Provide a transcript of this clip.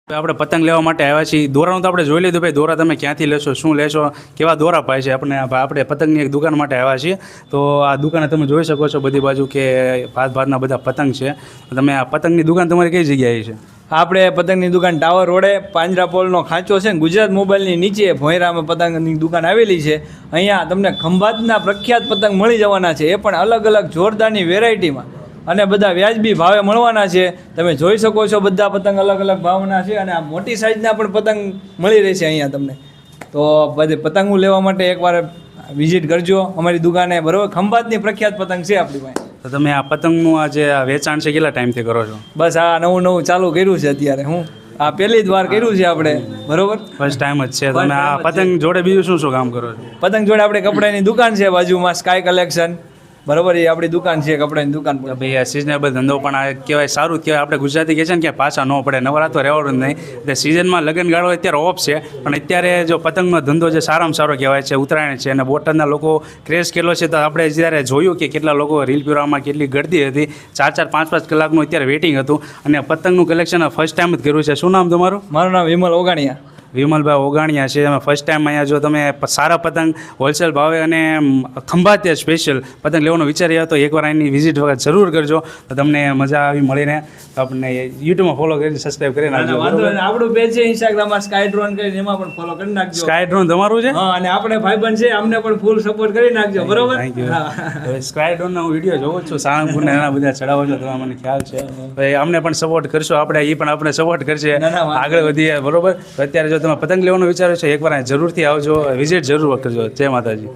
આપણે પતંગ લેવા માટે આવ્યા છીએ. દોરાનું તો આપણે જોઈ લીધું ભાઈ, દોરા તમે ક્યાંથી લેશો, શું લેશો, કેવા દોરા પાય છે. આપણે પતંગની એક દુકાન માટે આવ્યા છીએ. તો આ દુકાને તમે જોઈ શકો છો બધી બાજુ કે ભાતના બધા પતંગ છે. તમે આ પતંગની દુકાન તમારી કઈ જગ્યાએ છે? આપણે પતંગની દુકાન ટાવર રોડે પાંજરાપોલનો ખાંચો છે ને, ગુજરાત મોબાઈલની નીચે ભોંયરામાં પતંગની દુકાન આવેલી છે. અહીંયા તમને ખંભાતના પ્રખ્યાત પતંગ મળી જવાના છે, એ પણ અલગ અલગ જોરદારની વેરાયટીમાં અને બધા વ્યાજબી ભાવે મળવાના છે. તમે જોઈ શકો છો બધા પતંગ અલગ અલગ ભાવના છે અને આ મોટી સાઇઝના પણ પતંગ મળી રહેશે અહીંયા તમને. તો બધી પતંગો લેવા માટે એકવાર વિઝિટ કરજો અમારી દુકાને, બરાબર. ખંભાતની પ્રખ્યાત પતંગ છે આપણી પાસે. તો તમે આ પતંગનું આ જે વેચાણ છે કેટલા ટાઈમથી કરો છો? બસ આ નવું ચાલુ કર્યું છે અત્યારે. આ પહેલી જ વાર કર્યું છે આપણે, બરોબર. ફર્સ્ટ ટાઈમ જ છે. તમે આ પતંગ જોડે બીજું શું કામ કરો છો? પતંગ જોડે આપણે કપડાની દુકાન છે બાજુમાં, સ્કાય કલેક્શન, બરોબર. એ આપણી દુકાન છે, કપડાની દુકાન. ભાઈ આ સિઝનેબલ ધંધો પણ આ કહેવાય સારું કહેવાય. આપણે ગુજરાતી કહે છે ને કે પાછા ન પડે, નવરાત્ર રહેવાનું જ નહીં. એટલે સિઝનમાં લગ્ન ગાળો અત્યારે ઓફ છે, પણ અત્યારે જો પતંગનો ધંધો જે સારામાં સારો કહેવાય છે, ઉત્તરાયણ છે અને બોટાદના લોકો ક્રેઝ કેટલો છે. તો આપણે જ્યારે જોયું કે કેટલા લોકો રીલપુરામાં કેટલી ગળદી હતી, 4-4, 5-5 કલાકનું અત્યારે વેઇટિંગ હતું અને પતંગનું કલેક્શન ફર્સ્ટ ટાઈમ જ કર્યું છે. શું નામ તમારું? મારું નામ વિમલ ઓગાણિયા. વિમલભાઈ ઓગાણિયા છે. અમે ફર્સ્ટ ટાઈમ અહીંયા જો તમે સારા પતંગ હોલસેલ ભાવે અને ખંભાતે સ્પેશિયલ પતંગ લેવાનો વિચાર્યા તો એકવાર અહીંની વિઝિટ વખત જરૂર કરજો. તો તમને મજા આવી મળીને. આપણને યુટ્યુબમાં ફોલો કરી સબસ્ક્રાઈબ કરી નાખજો. આપણું પેજ છે ઇન્સ્ટાગ્રામમાં સ્કાય ડ્રોન કરીને, એમાં પણ ફોલો કરી નાખજો. સ્કાય ડ્રોન તમારું છે? હા, અને આપણે ભાઈબંધ છે, અમને પણ ફૂલ સપોર્ટ કરી નાખજો, બરોબર. Thank you. હવે સ્કાય ડ્રોનનો હું વિડીયો જોઉં છું, સાળંગપુરના એના બધા ચડાવો છો, તમે મને ખ્યાલ છે. ભાઈ અમને પણ સપોર્ટ કરશો, આપણે એ પણ આપણે સપોર્ટ કરશે, આગળ વધીએ, બરોબર. તો અત્યારે જો તમે પતંગ લેવાનો વિચારો છો એકવાર જરૂરથી આવજો, વિઝિટ જરૂર કરજો. જય માતાજી.